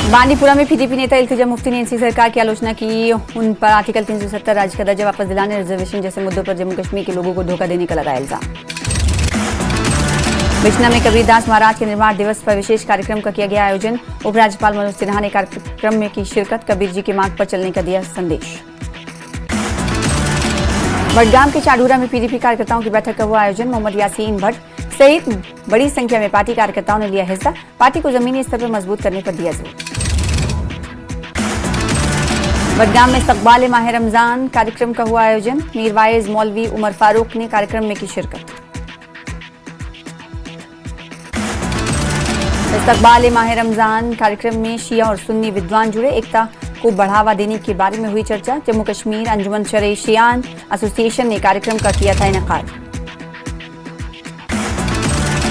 बांदीपुरा में पीडीपी नेता इल्तिजा मुफ्ती ने एनसी सरकार की आलोचना की। उन पर आर्टिकल 370 राज्य का दर्जा वापस दिलाने, रिजर्वेशन जैसे मुद्दों पर जम्मू कश्मीर के लोगों को धोखा देने का लगाया इल्जाम। बिश्ना में कबीरदास महाराज के निर्माण दिवस पर विशेष कार्यक्रम का किया गया आयोजन। उपराज्यपाल मनोज सिन्हा ने कार्यक्रम में की शिरकत, कबीर जी के मार्ग पर चलने का दिया संदेश। बडगाम के चाडूरा में पीडीपी कार्यकर्ताओं की बैठक का हुआ आयोजन। मोहम्मद यासीन भट्ट सहित बड़ी संख्या में पार्टी कार्यकर्ताओं ने लिया हिस्सा। पार्टी को जमीनी स्तर पर मजबूत करने पर दिया जोर। बडगाम में इस्तकबाल माह रमजान कार्यक्रम का हुआ आयोजन। मीरवाइज मौलवी उमर फारूक ने कार्यक्रम में की शिरकत। इस्तकबाल माह रमजान कार्यक्रम में शिया और सुन्नी विद्वान जुड़े। एकता को बढ़ावा देने के बारे में हुई चर्चा। जम्मू कश्मीर अंजुमन शरई शियान एसोसिएशन ने कार्यक्रम का किया था इनेकाद।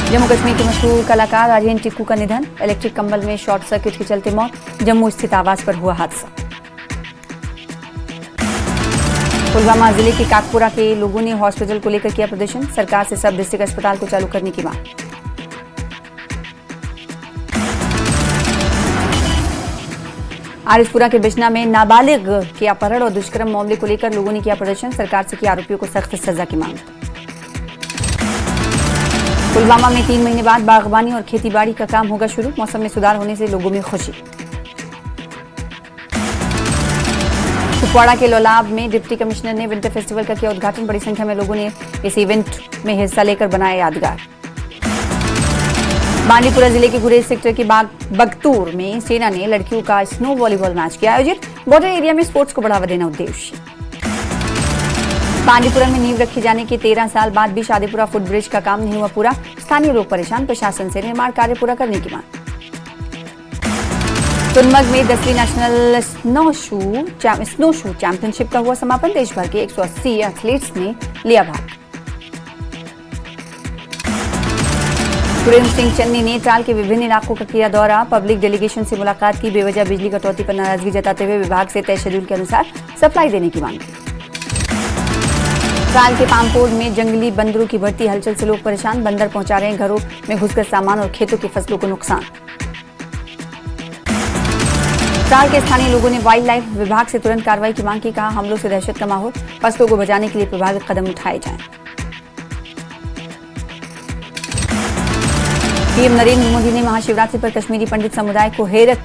जम्मू कश्मीर के मशहूर कलाकार आर्यन टिक्कू का निधन। इलेक्ट्रिक कंबल में शॉर्ट सर्किट के चलते मौत। जम्मू स्थित आवास पर हुआ हादसा। पुलवामा जिले के काकपुरा के लोगों ने हॉस्पिटल को लेकर किया प्रदर्शन। सरकार से सब डिस्ट्रिक्ट अस्पताल को चालू करने की मांग। आरिफपुरा के बिश्ना में नाबालिग के अपहरण और दुष्कर्म मामले को लेकर लोगों ने किया प्रदर्शन। सरकार से की आरोपियों को सख्त सजा की मांग। पुलवामा में 3 महीने बाद बागवानी और खेतीबाड़ी का काम होगा शुरू। मौसम में सुधार होने से लोगों में खुशी। कुपवाड़ा के लोलाब में डिप्टी कमिश्नर ने विंटर फेस्टिवल का किया उद्घाटन। बड़ी संख्या में लोगों ने इस इवेंट में हिस्सा लेकर बनाया यादगार। बांदीपुरा जिले के गुरेज सेक्टर के बगतूर में सेना ने लड़कियों का स्नो वॉलीबॉल मैच किया आयोजित। बॉर्डर एरिया में स्पोर्ट्स को बढ़ावा देना उद्देश्य। बांदीपुरा में नींव रखे जाने के 13 साल बाद भी शादीपुरा फुटब्रिज का काम नहीं हुआ पूरा। स्थानीय लोग परेशान, प्रशासन से निर्माण कार्य पूरा करने की मांग। तुनमग में 10वीं नेशनल स्नो शू चैंपियनशिप का हुआ समापन। देश भर के 180 एथलीट्स ने लिया भाग। सुरेंद्र सिंह चन्नी ने ट्राल के विभिन्न इलाकों का किया दौरा। पब्लिक डेलीगेशन से मुलाकात की। बेवजह बिजली कटौती पर नाराजगी जताते हुए विभाग से तय शेड्यूल के अनुसार सप्लाई देने की मांग की। ट्राल के पामपोड़ में जंगली बंदरों की बढ़ती हलचल से लोग परेशान। बंदर पहुंचा रहे हैं घरों में घुसकर सामान और खेतों की फसलों को नुकसान। ट्राल के स्थानीय लोगों ने वाइल्ड लाइफ विभाग से तुरंत कार्रवाई की मांग की। कहा, हमलों से दहशत का माहौल, फसलों को बचाने के लिए प्रभावी कदम उठाए जाएं। पीएम नरेंद्र मोदी ने महाशिवरात्रि पर कश्मीरी पंडित समुदाय को हेरत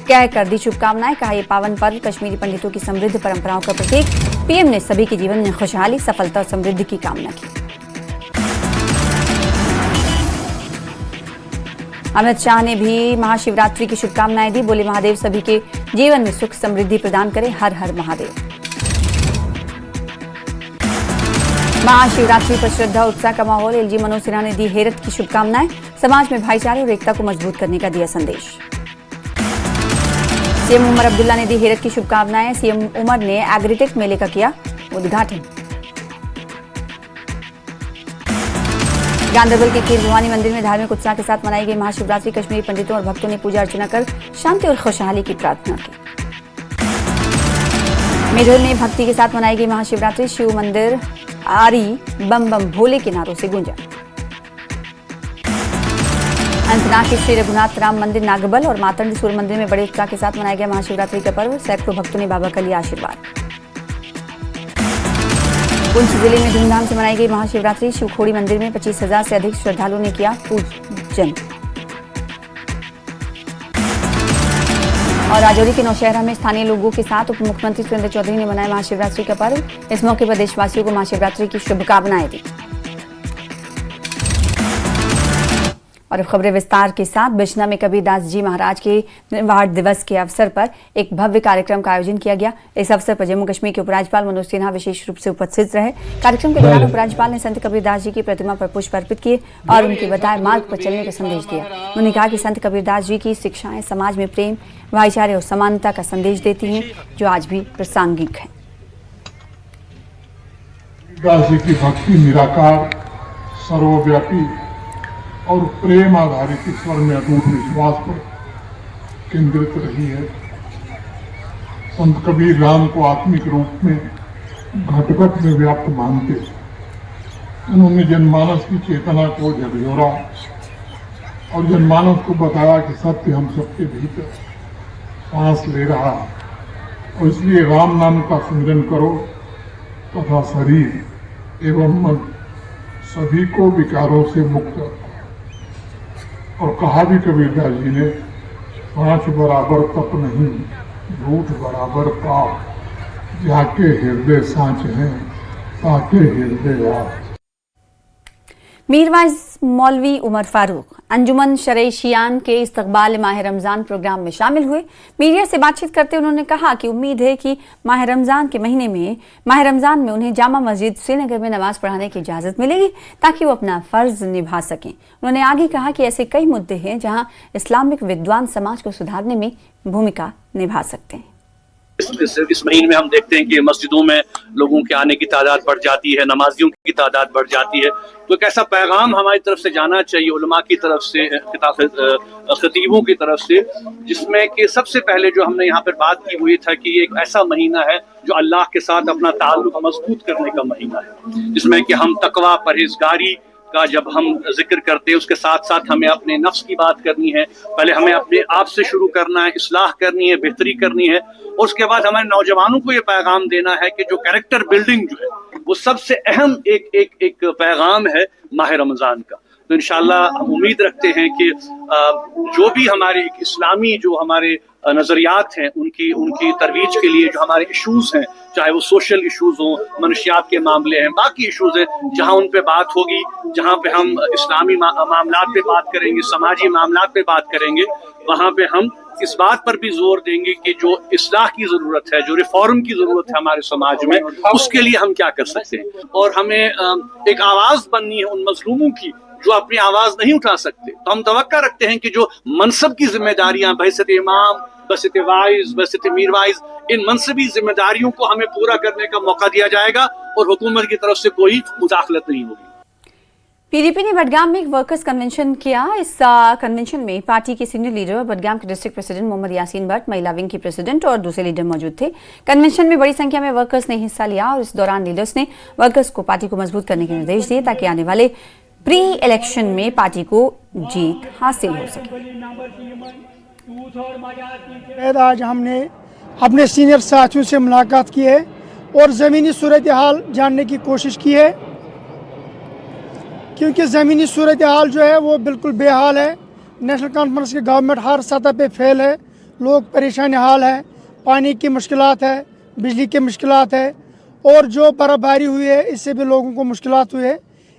कहकर दी शुभकामनाएं। कहा, यह पावन पर्व कश्मीरी पंडितों की समृद्ध परंपराओं का प्रतीक। पीएम ने सभी के जीवन में खुशहाली, सफलता और समृद्धि की कामना की। अमित शाह ने भी महाशिवरात्रि की शुभकामनाएं दी। बोले, महादेव सभी के जीवन में सुख समृद्धि प्रदान करे। हर हर महादेव। महाशिवरात्रि पर श्रद्धा उत्साह का माहौल। एलजी मनोज सिन्हा ने दी हेरत की शुभकामनाएं। समाज में भाईचारे और एकता को मजबूत करने का दिया संदेश। सीएम उमर अब्दुल्ला ने दी हेरत की शुभकामनाएं। सीएम उमर ने एग्रीटेक मेले का किया उद्घाटन। गांधरबल के खीर भवानी मंदिर में धार्मिक उत्साह के साथ मनाई गई महाशिवरात्रि। कश्मीरी पंडितों और भक्तों ने पूजा अर्चना कर शांति और खुशहाली की प्रार्थना की। मेरठ में भक्ति के साथ मनाई गई महाशिवरात्रि। शिव मंदिर आरी बम बम भोले के नारों से गूंजा। अनंतनाग के श्री रघुनाथ राम मंदिर, नागबल और मातंड सूर्य मंदिर में बड़े उत्साह के साथ मनाया गया महाशिवरात्रि का पर्व। सैकड़ों भक्तों ने बाबा का लिया आशीर्वाद। पुंछ जिले में धूमधाम से मनाई गई महाशिवरात्रि। शिवखोड़ी मंदिर में 25,000 से अधिक श्रद्धालुओं ने किया पूजन। और राजौरी के नौशहरा में स्थानीय लोगों के साथ उप मुख्यमंत्री सुरेंद्र चौधरी ने मनाया महाशिवरात्रि का पर्व। इस मौके पर देशवासियों को महाशिवरात्रि की शुभकामनाएं दी। और अब खबरें विस्तार के साथ। बिश्ना में कबीरदास जी महाराज के निर्वाण दिवस के अवसर पर एक भव्य कार्यक्रम का आयोजन किया गया। इस अवसर पर जम्मू कश्मीर के उपराज्यपाल मनोज सिन्हा विशेष रूप से उपस्थित रहे। कार्यक्रम के दौरान उपराज्यपाल ने संत कबीरदास जी की प्रतिमा पर पुष्प अर्पित किए और उनके बताए मार्ग पर चलने का संदेश दिया। उन्होंने कहा कि संत कबीरदास जी की शिक्षाएं समाज में प्रेम, भाईचारे और समानता का संदेश देती हैं, जो आज भी प्रासंगिक है। कबीरदास जी की भक्ति निराकार, सर्वव्यापी और प्रेम आधारित ईश्वर में अटूट विश्वास पर केंद्रित रही है। संत कबीर राम को आत्मिक रूप में घट घट में व्याप्त मानते उन्होंने जनमानस की चेतना को झकझोरा और जनमानस को बताया कि सत्य हम सबके भीतर सांस ले रहा है और इसलिए राम नाम का सुमिरन करो तथा शरीर एवं मन सभी को विकारों से मुक्त रखो। और कहा भी कबीरदास जी ने, सांच बराबर तप नहीं, झूठ बराबर पाप, जाके हृदय सांच हैं, ताके हृदय आप। मीरवाइज मौलवी उमर फारूक अंजुमन शरईशियान के इस्तकबाल माह रमज़ान प्रोग्राम में शामिल हुए। मीडिया से बातचीत करते उन्होंने कहा कि उम्मीद है कि माह रमज़ान में उन्हें जामा मस्जिद श्रीनगर में नमाज पढ़ाने की इजाज़त मिलेगी ताकि वो अपना फ़र्ज निभा सकें। उन्होंने आगे कहा कि ऐसे कई मुद्दे हैं जहां इस्लामिक विद्वान समाज को सुधारने में भूमिका निभा सकते हैं। इस महीने में हम देखते हैं कि मस्जिदों में लोगों के आने की तादाद बढ़ जाती है, नमाजियों की तादाद बढ़ जाती है। तो एक ऐसा पैगाम हमारी तरफ से जाना चाहिए, उलमा की तरफ से, खतीबों की तरफ से, जिसमें कि सबसे पहले जो हमने यहाँ पर बात की वो ये था कि ये एक ऐसा महीना है जो अल्लाह के साथ अपना ताल्लुक मजबूत करने का महीना है, जिसमें कि हम तकवा, परहेजगारी का जब हम जिक्र करते हैं उसके साथ साथ हमें अपने नफ्स की बात करनी है। पहले हमें अपने आप से शुरू करना है, इस्लाह करनी है, बेहतरी करनी है, और उसके बाद हमारे नौजवानों को ये पैगाम देना है कि जो कैरेक्टर बिल्डिंग जो है वो सबसे अहम एक पैगाम है माह रमज़ान का। तो इंशाअल्लाह हम उम्मीद रखते हैं कि जो भी हमारे इस्लामी जो हमारे नजरियात हैं उनकी तरवीज के लिए जो हमारे इश्यूज हैं, चाहे वो सोशल इश्यूज हों, मनुष्यात के मामले हैं, बाकी इश्यूज हैं, जहां उन पे बात होगी, जहां पे हम इस्लामी मामलात पे बात करेंगे, समाजी मामलात पे बात करेंगे, वहां पे हम इस बात पर भी जोर देंगे कि जो इस्लाह की जरूरत है, जो रिफॉर्म की जरूरत है हमारे समाज में, उसके लिए हम क्या कर सकते हैं। और हमें एक आवाज बननी है उन मजलूमों की जो अपनी आवाज नहीं उठा सकते। तो हम तवक्का रखते हैं कि जो मनसब की जिम्मेदारियां, बहसत इमाम, बहसत वाइज, बहसत मीरवाइज, इन मनसबी जिम्मेदारियों को हमें पूरा करने का मौका दिया जाएगा और हुकूमत की तरफ से कोई मुदाखलत नहीं होगी। पीडीपी ने बडगाम में एक वर्कर्स कन्वेंशन किया। इस कन्वेंशन में पार्टी के सीनियर लीडर और बडगाम के डिस्ट्रिक्ट प्रेसिडेंट मोहम्मद यासीन भट्ट, महिला विंग की प्रेसिडेंट और दूसरे लीडर मौजूद थे। कन्वेंशन में बड़ी संख्या में वर्कर्स ने हिस्सा लिया और इस दौरान लीडर्स ने वर्कर्स को पार्टी को मजबूत करने के निर्देश दिए ताकि आने वाले प्री इलेक्शन में पार्टी को जीत हासिल हो सके। आज हमने अपने सीनियर साथियों से मुलाकात की है और ज़मीनी सूरत हाल जानने की कोशिश की है, क्योंकि ज़मीनी सूरत हाल जो है वो बिल्कुल बेहाल है। नेशनल कॉन्फ्रेंस की गवर्नमेंट हर सतह पे फेल है, लोग परेशान हाल है, पानी की मुश्किलात है, बिजली की मुश्किलात है और जो बर्फबारी हुई है इससे भी लोगों को मुश्किलात हुई है।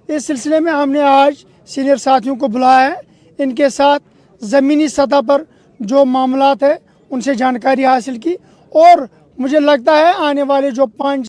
इस सिलसिले में हमने आज सीनियर साथियों को बुलाया है, इनके साथ ज़मीनी सतह पर जो मामलात है उनसे जानकारी हासिल की और मुझे लगता है आने वाले जो 5